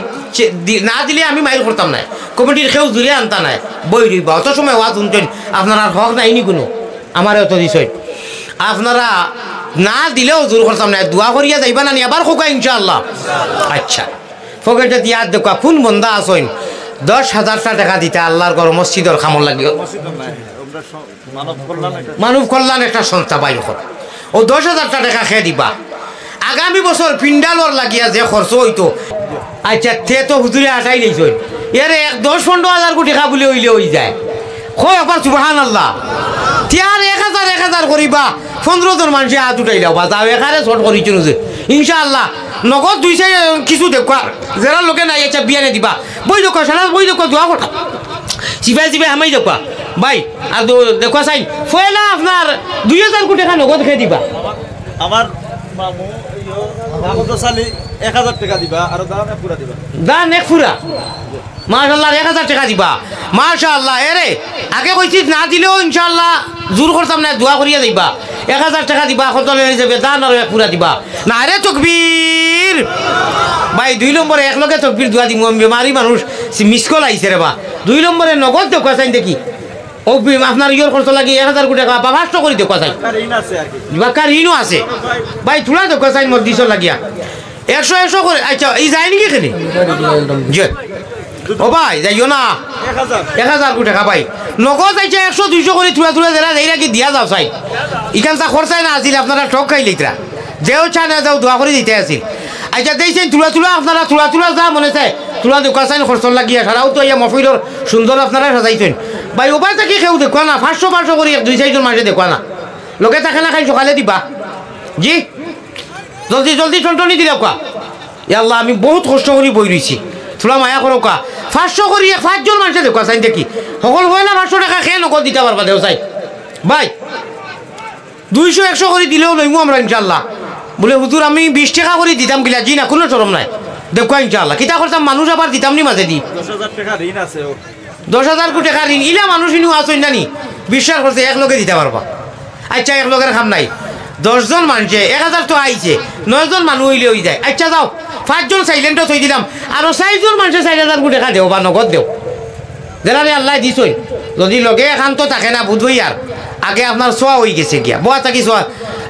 না দিলে আমি মাইল করতাম না কমিটির কেউ জুড়ে আনতা নাই বই রইবা অত সময় ওয়াজ শুনছেন আপনারা হক নাইনি কোনো আমারে অত দিছইন আপনারা না দিলেও জোর করতাম না দোয়া করিয়া যাইবা না আবার খোকা ইনশাআল্লাহ আচ্ছা ফকেটে দিয়া দেখা কোন বন্দা আসইন 10,000 টাকা দিতে আল্লাহর ঘর মসজিদের খামর লাগিও মানব কল্যাণ একটা সংস্থা বাইর কর ও 10,000 টাকা খেয়ে দিবা আগামী বছর পিন্ডালর লাগিয়া যে খরচ হইতো আচ্ছা তে তো হুজুরে আটাই নিয়েছেন এর 10-15,000 কোটি টাকা বলে হইলে হয়ে যায় কই আবার সুবহানাল্লাহ তিয়ার 1,000 করিবা 15 জন মানুষে হাত উঠাইলাও বা যাও এখানে শর্ট করিছিল যে ইনশাআল্লাহ নগদ 200 কিছু দেখা যারা লোকে নাই আচ্ছা বিয়ানে দিবা বই দেখো সারা বই দেখো দোয়া কর সিপাই হামাই দেখবা ভাই আর দেখো চাই ফয়লা আপনার 2,000 কোটি টাকা নগদ খেয়ে দিবা আমার মামু দামতো চালি 1,000 টাকা দিবা আর দাম এক পুরা দিবা দান এক পুরা মাশাআল্লাহ 1,000 টাকা দিবা মাশাআল্লাহ এরে আগে কইছি না দিলেও ইনশাআল্লাহ জোর করতাম না দোয়া করিয়া দিবা 1,000 টাকা দিবা কতলে হিসাবে দান আর এক পুরা দিবা না রে তাকবীর ভাই 2 নম্বরে এক লগে তাকবীর দোয়া দিমু আমি বেমারি মানুষ মিস কল আইছে রে বা 2 নম্বরে নগদ দেখো চাই দেখি ও আপনার ইয়র খরচ লাগি 1,000 কোটি টাকা বা 500 করে দেখো চাই ঋণ আছে আর কি বাকার ঋণও আছে ভাই তুলা দেখো চাই মোর 200 লাগিয়া 100 করে আচ্ছা এই যায় নাকি এখানে জি ও ভাই যাইও না 1,000 কোটি টাকা ভাই নগদ আইছে 100-200 করে তুলা যারা যাই রাখি দিয়া যাও চাই ইখানটা খরচাই না আসিল আপনারা ঠক খাইলে ইতরা যেও চা না যাও দোয়া করে দিতে আসিল আচ্ছা দেখছেন তুলা আপনারা তুলা যা মনে চায় তুলা দেখো চাই খরচ লাগিয়া সারাও তো ইয়া মফিলর সুন্দর আপনারা সাজাইছেন ভাই ওপার থেকে কেউ দেখো না 500 করে 2-4 মাসে দেখো না লোকে তাকে না খাই সকালে দিবা জি জলদি টনটনি দিলে কা আল্লাহ আমি বহুত কষ্ট করি বই রয়েছি তোলা মায়া করো কা 500 করি 5 জন মানুষে দেখো চাই দেখি সকল হয় না 500 টাকা খেয়ে নকল দিতে পারবা দেও চাই ভাই 200-100 করে দিলেও লইমু আমরা ইনশাল্লাহ বলে হুজুর আমি 20 টাকা করে দিতাম গিলা জি না কোনো চরম নাই দেখো ইনশাল্লাহ কিতা করতাম মানুষ আবার দিতাম নি মাঝে দি 10,000 টাকা ঋণ আছে 10,000 কোটি টাকা ঋণ ইলা মানুষ ইনু আসেন জানি বিশ্বাস করছে এক লোকে দিতে পারবা আচ্ছা এক লোকের খাম নাই 10 জন মানুষে 1,000 তো আইছে 9 জন মানুষ হইলে হয়ে যায় আচ্ছা যাও 5 জন সাইলেন্টও থই দিলাম আর 4 জন মানুষে 4,000 কোটি টাকা দেও বা নগদ দেও যারা আল্লাহ দিছই যদি লগে এখান তো থাকে না বুঝবই আর আগে আপনার সোয়া হয়ে গেছে গিয়া বোয়া থাকি সোয়া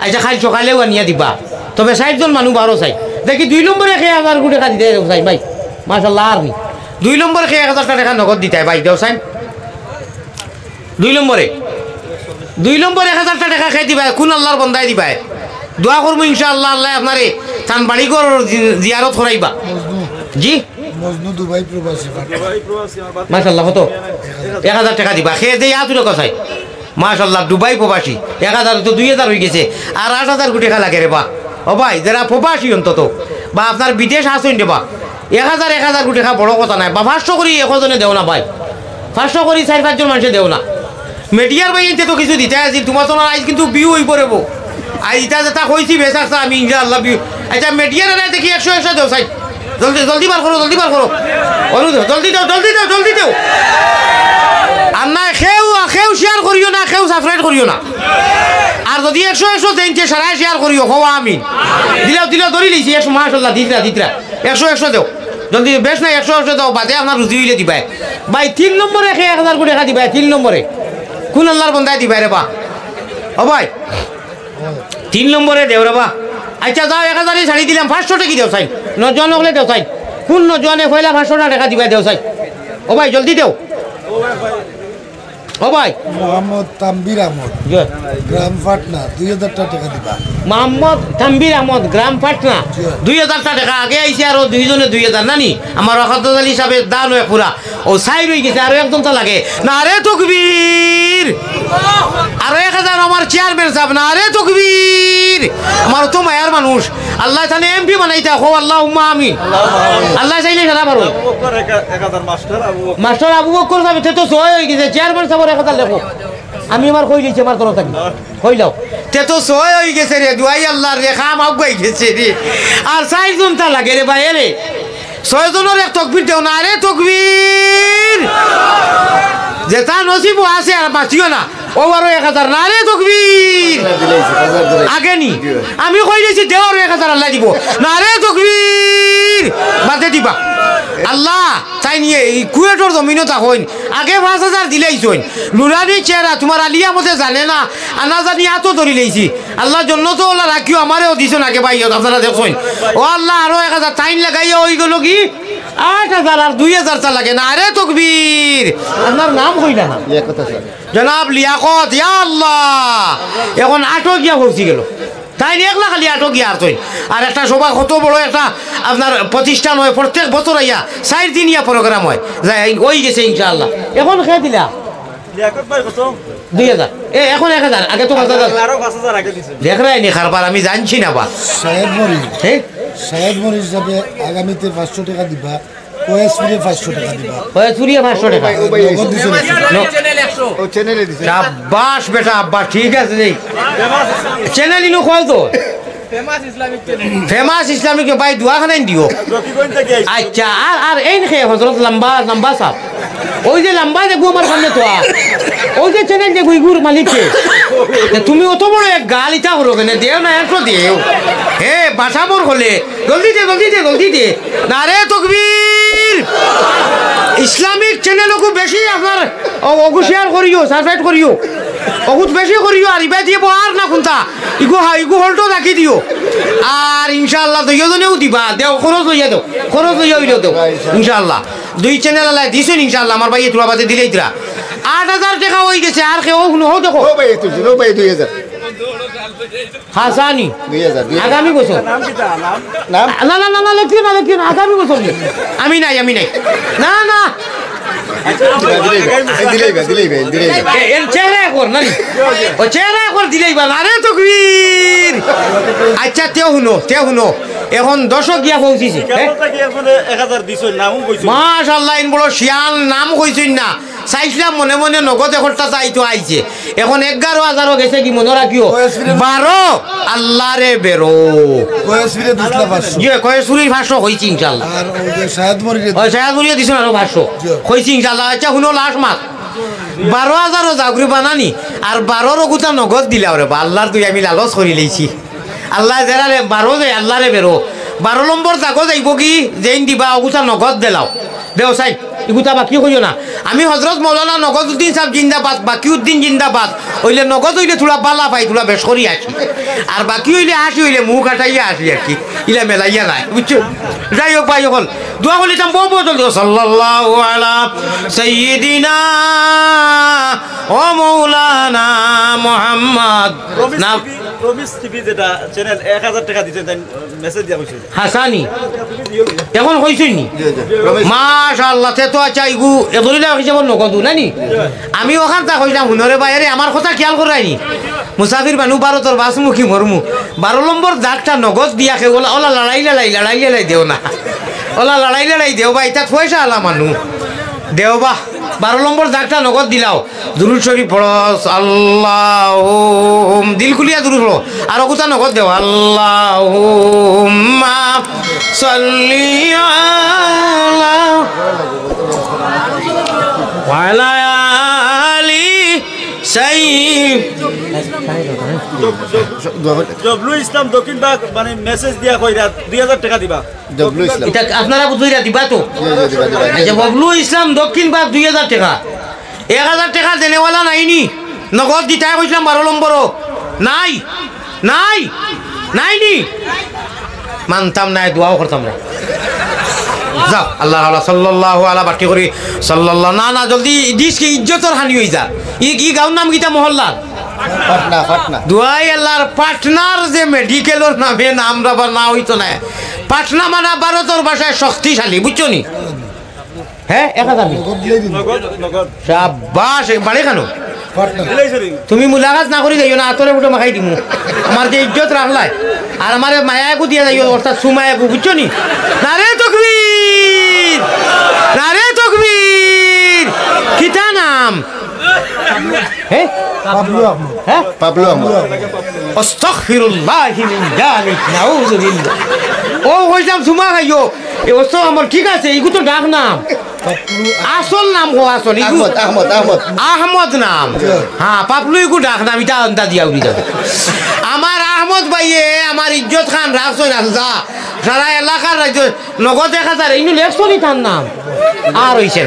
আচ্ছা খালি সকালেও আনিয়া দিবা তবে 60 জন মানুষ বারো চাই দেখি 2 নম্বরে 1,000 কোটি টাকা দিতে চাই ভাই মাশাআল্লাহ আর নি 2 নম্বরে 1,000 টাকা নগদ দিতে ভাই দেও চাই 2 নম্বরে 1,000 টাকা খাই দিবা কোন আল্লাহর বন্দায় দিবা দোয়া করবো ইনশাআল্লাহ আল্লাহ আপনারে থান বাড়িঘর জিয়ারত করাইবা জি মজনু দুবাই প্রবাসী মাশাআল্লাহ কত 1,000 টাকা দিবা খেয়ে দেই আতুরে কথাই মাশাআল্লাহ দুবাই প্রবাসী 1,000 তো 2,000 হয়ে গেছে আর 8,000 কোটি টাকা লাগে রে বা ও ভাই যারা প্রবাসী অন্তত বা আপনার বিদেশ আসুন দেবা 1,000 কোটি টাকা বড় কথা নাই বা 500 করে 1 জনে দেও না ভাই 500 করে 4-5 জন মানুষে দেও না মিডিয়ার বাইতে তো কিছু দিতে আসি তোমার তো আজ কিন্তু বিউ হয়ে পড়ব আজ এটা যেটা কইছি বেচারটা আমি ইনশাআল্লাহ বিউ আচ্ছা মিডিয়ার নাই দেখি 100 দেও চাই জলদি জলদি বার করো জলদি দাও আর না খেউ শেয়ার করিও না খেউ সাবস্ক্রাইব করিও না আর যদি 100 দেনতে সারাই শেয়ার করিও হওয়া আমিন দিলাও ধরি লিছি 100 মাশাআল্লাহ দিতরা 100 দেও জলদি বেশ না 100 দাও বাদে আপনার রুজি হইলে দিবাই ভাই 3 নম্বরে 1000 কোটি টাকা দিবাই 3 নম্বরে কোন আল্লাহর বন্দায় দিবাই রে বা ও ভাই 3 নম্বরে দেও রে বা আচ্ছা যাও 1000 ছাড়ি দিলাম 500 টাকা দেও চাই নজন হলে দেও চাই কোন নজনে কইলা 500 টাকা দিবাই দেও চাই ও ভাই জলদি দেও ও ভাই মোহাম্মদ তাম্বির আহমদ গ্রাম ফাটনা 2000 টাকা দিবা মোহাম্মদ তাম্বির আহমদ গ্রাম পাটনা 2000 টাকা আগে আইছে আর 2000 নানি আমার ওয়াকাত আলী সাহেবের দান হয়ে পুরা ও সাই রই গেছে আর একদম তো লাগে না রে তাকবীর আর 1000 আমার চেয়ারম্যান সাহেব না রে তাকবীর আমার তো মায়ার মানুষ আল্লাহ জানে এমপি বানাইতা হো আল্লাহুম্মা আমিন আল্লাহ চাইলে সারা পারো 1000 মাস্টার আবু বকর সাহেব তে তো সয় হয়ে গেছে চেয়ারম্যান সাহেব 1000 লেখো আমি আমার কই লিছি আমার তরফ থেকে কইলাও তে তো সয় হয়ে গেছে রে দুয়াই আল্লাহর রেখা মাপ গই গেছে রে আর 4 জন তা লাগে রে ভাই রে 6 জনের এক তাকবীর দেও না রে তাকবীর যেটা নসিব আছে আর বাঁচিও না ও আরো 1000 না রে তাকবীর আগে নি আমি কই লিছি দেও আর 1000 আল্লাহ দিব না রে তাকবীর বাদে দিবা আল্লাহ তাই নিয়ে কুয়েটর জমিনও তা হইন আগে 5000 দিলেইছইন নুরানি চেহারা তোমার আলিয়া মতে জানে না আনা জানি এত ধরি লইছি আল্লাহ জন্য তো ওলা রাখিও আমারেও দিছ নাকি ভাই আপনারা দেখছেন ও আল্লাহ আরো 1000 টাইম লাগাইয়া ওই গেল কি 8000 আর 2000 টা লাগে না আরে তাকবীর আপনার নাম কইলা না জনাব লিয়াকত ইয়া আল্লাহ এখন আটো গিয়া পৌঁছি গেল তাই একলা খালি আটক গিয়া আর একটা সভা কত বড় একটা আপনার প্রতিষ্ঠান হয় প্রত্যেক বছর আইয়া 4 দিন ইয়া প্রোগ্রাম হয় যাই ওই গেছে ইনশাআল্লাহ এখন খেয়ে দিলা 2000 এখন 1000 আগে তো 5000 আগে দিছে দেখ রাই নি খারবার আমি জানছি না বা সাহেব মরিস যাবে আগামীতে 500 টাকা দিবা ওএস ফ্রি 500 টাকা দিবা ওএস ফ্রি 500 টাকা চ্যানেল 100 ও চ্যানেলে দিছে শাবাশ বেটা আব্বা ঠিক আছে রে চ্যানেল ইনো কল তো ফেমাস ইসলামিক ভাই দোয়া খানাই দিও আচ্ছা আর এই নে হযরত লম্বা সাহেব ওই যে লম্বা দেখো আমার সামনে তো ওই যে চ্যানেল দেখো ইগুর মালিককে তুমি অত বড় এক গাল ইটা করো কেন দেও না একটু দেও হে বাসাবর হলে জলদি দে না রে তাকবীর ইসলামিক চ্যানেলকু বেশি আপনার ওগু শেয়ার করিও সাবস্ক্রাইব করিও বহুত বেশি করিও আর ইবা দিয়ে আর না কোনটা ইগু হলটো রাখি দিও আর ইনশাআল্লাহ দুইজনেও দিবা দেও খরচ হইয়া দেও ইনশাআল্লাহ 2 চ্যানেল আলাই দিছেন ইনশাআল্লাহ আমার ভাই তোরা বাদে দিলেই দিরা 8000 টাকা হই গেছে আর কেউ হো দেখো ও ভাই তুই 2000 হাসানি 2000 আগামী বছর নাম না লেখিও না আগামী বছর আমি নাই না দিলেই এর চেহারা কর না ও চেহারা কর দিলেই বা আরে তাকবীর আচ্ছা তেও হুনো এখন দর্শক গিয়া পৌঁছিছি 1000 দিছই নাম কইছো মাশাআল্লাহ ইন বড় শিয়াল নাম কইছইন না চাইছিলাম মনে মনে নগদ একটা চাইতো আইছে এখন 11000 গেছে কি মনে রাখিও 12 আল্লাহ রে বেরো কয়েসফিরে দিছলা 500 জি কয়েসফিরে 500 হইছে ইনশাআল্লাহ আর ওই যে শাহেদ মরিরে দিছ না 500 হইছে ইনশাআল্লাহ আচ্ছা হুনো লাস্ট মাস 12000 জাগরি বানানি আর 12 গুতা নগদ দিলা রে আল্লাহর তুই আমি লালচ করি লইছি আল্লাহ যারা রে 12 দে আল্লাহ রে বেরো 12 নম্বর জাগো যাইব কি যেইন দিবা ওগুতা নগদ দেলাও দেও সাই ইগুতা বাকি কইও না আমি হযরত মাওলানা নগদউদ্দিন সাহেব জিন্দাবাদ বাকিউদ্দিন জিন্দাবাদ হইলে নগদ হইলে থোড়া বালা পাই থোড়া বেশ করি আসি আর বাকি হইলে হাসি হইলে মুখ কাটাইয়া আসি আর কি ইলা মেলাইয়া নাই বুঝছো যাই হোক ভাই হল দোয়া করিতাম বহু জলদি সাল্লাল্লাহু আলা সাইয়্যিদিনা ও মাওলানা মুহাম্মদ নাম প্রমিস টিভি যেটা চ্যানেল 1000 টাকা দিতে দেন মেসেজ দিয়া কইছে হাসানি এখন কইছই নি মাশাআল্লাহ তে তো আচ্ছা ইগু এদরিলা হিসাব নগদু নানি আমি ওখান তা কইলাম হুনরে বাইরে আমার কথা খেয়াল করাইনি মুসাফির মানু ভারতর বাসমুখী মরমু 12 নম্বর দাগটা নগদ দিয়া খে ওলা লড়াই দেও না ওলা লড়াই দেও ভাই তা পয়সা আলা মানু দেও বা 12 নম্বর দাগটা নগদ দিলাও দুরূদ শরীফ পড়ো আল্লাহুম দিল খুলিয়া দুরূদ পড়ো আর ওগুতা নগদ দেও আল্লাহুম্মা সাল্লি আলা ওয়া আলা আলি সাইয়্যিদ জবলু ইসলাম দক্ষিণবাগ মানে মেসেজ দিয়া কইরা 2000 টাকা দিবা জবলু ইসলাম এটা আপনারা বুঝাইরা দিবা তো আচ্ছা ববলু ইসলাম দক্ষিণবাগ 2000 টাকা 1000 টাকা দেনেওয়ালা নাইনি নগদ দিতাই কইছিলাম 12 নম্বর নাই নাই নাইনি মানতাম না দোয়াও করতাম না যাও আল্লাহ আল্লাহ সাল্লাল্লাহু আলা বাকি করি সাল্লাল্লাহু না না জলদি দিস কি ইজ্জতর হানি হই যা ই গাঁর নাম গীতা মহল্লা পাটনা পাটনা দুয়াই আল্লাহর পাটনার যে মেডিকেলের নামে নাম রাবার না হইতো না পাটনা মানে ভারতের ভাষায় শক্তিশালী বুঝছো নি হ্যাঁ 1000 নগদ নগদ শাবাশ বাড়ি কেন পাটনা দিলাইছরি তুমি মুলাকাত না করি যাইও না আতরে উঠে মাখাই দিমু আমার যে ইজ্জত রাখলাই আর আমার মায়াকু দিয়া যাইও অর্থাৎ সুমায়াকু বুঝছো নি নারে তকবীর নারে তকবীর কিতা নাম হ্যাঁ পাবলু আহমদ হ্যাঁ পাবলু আহমদ আস্তাগফিরুল্লাহ মিন যালিক নাউযু বিল্লাহ ও কইলাম সুমা খাইও এ অস্ত আমার ঠিক আছে ইগু তো ডাক নাম আসল নাম কো আসল ইগু আহমদ আহমদ আহমদ আহমদ নাম হ্যাঁ পাপলু ইগু ডাক নাম এটা আন্দাজ দিয়া উড়ি যাবে আমার আহমদ ভাইয়ে আমার ইজ্জত খান রাখছই না যা সারা এলাকার রাজ্য নগদ 1000 ইনু লেখছনি তার নাম আর হইছে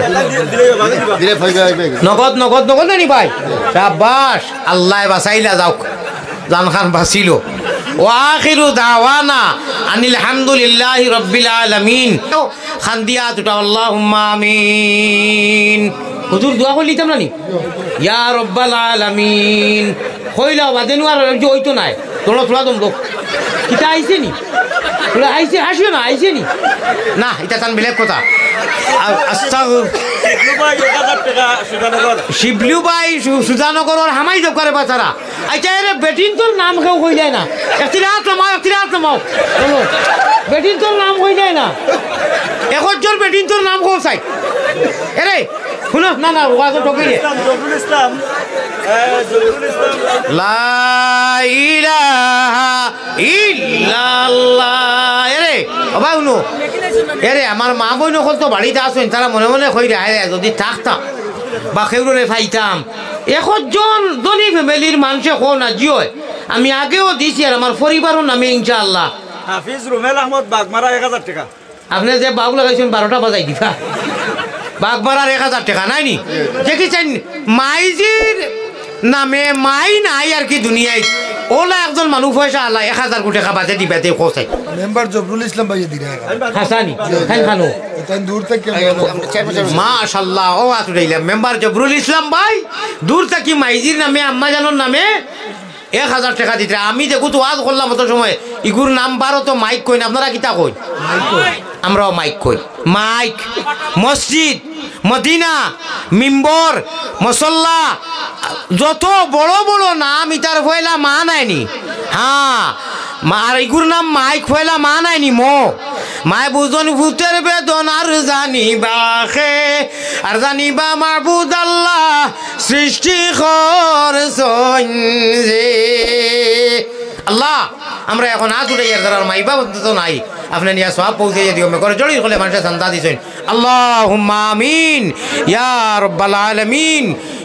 দিলে ফাইবা আইবে নগদ নগদ নগদ নানি ভাই শাবাশ আল্লাহ বাঁচাইলা যাও জান খান বাঁচিল ওয়াখিরু দাওয়ানা আনিল হামদুলিল্লাহি রাব্বিল আলামিন খান দিয়া দুটা আল্লাহুম্মা আমিন হুজুর দোয়া কইলিতাম নানি ইয়া রাব্বাল আলামিন কইলা বাদেনু আর যে হইতো নাই তোলা তোলা দম লোক কিতা আইছে নি তোলা আইছে আসিও না আইছে নি না এটা তান বেলেগ কথা আস্তাগফির ভাই 1000 টাকা সুজানগর শিবলু ভাই সুজানগরের হামাই জব করে বাচ্চারা আচ্ছা এর বেটিন তোর নাম কেউ কই যায় না একটি রাত নামাও চলো বেটিন তোর নাম কই যায় না একজন বেটিন তোর নাম কো চাই এরে শুনো না না ওয়াজ টকে রে জবলুল ইসলাম লা ইলাহা ইল্লাল্লাহ এরে বাবা শুনো এরে আমার মা বই নকল তো বাড়িতে আসেন তারা মনে মনে কই রে যদি থাকতাম বা খেউরে ফাইতাম একজন ধনী ফ্যামিলির মানুষে কো না জিও আমি আগেও দিছি আর আমার পরিবারের নামে ইনশাআল্লাহ হাফিজ রুমেল আহমদ বাগমারা 1000 টাকা আপনি যে বাবু লাগাইছেন 12টা বাজাই দিবা বাগবাড়ার 1000 টাকা নাই নি দেখেছেন মাইজির নামে মাই নাই আর কি দুনিয়ায় ওলা একজন মানুষ পয়সা আল্লাহ 1000 কোটি টাকা বাজে দিবে দেখ কোসাই মেম্বার জবরুল ইসলাম ভাই দিরা হাসানি খান খানো এটা দূর থেকে মাশাআল্লাহ ও আতুরাইলাম মেম্বার জবরুল ইসলাম ভাই দূর থেকে মাইজির নামে আম্মা জানোর নামে 1000 টাকা দিতে আমি দেখো তো আজ করলাম অত সময় ইগুর নাম বারো তো মাইক কই না আপনারা কিতা কই আমরাও মাইক কই মাইক মসজিদ মদিনা মিম্বর মসল্লা যত বড় বড় নাম ইতার ফয়লা মা নাইনি হ্যাঁ আর ইগুর নাম মাইক ফয়লা মা নাইনি মো মায় বুঝন ভূতের বেদন আর জানিবা খে আর জানিবা মাহবুদ আল্লাহ সৃষ্টি করছেন যে আল্লাহ আমরা এখন হাত উঠে যারা মাইবা তো নাই আপনার নিয়ে সব পৌঁছে দিও মে করে জড়িয়ে হলে মানুষের চান্দা দিছেন আল্লাহুম্মা আমিন ইয়া রাব্বাল আলামিন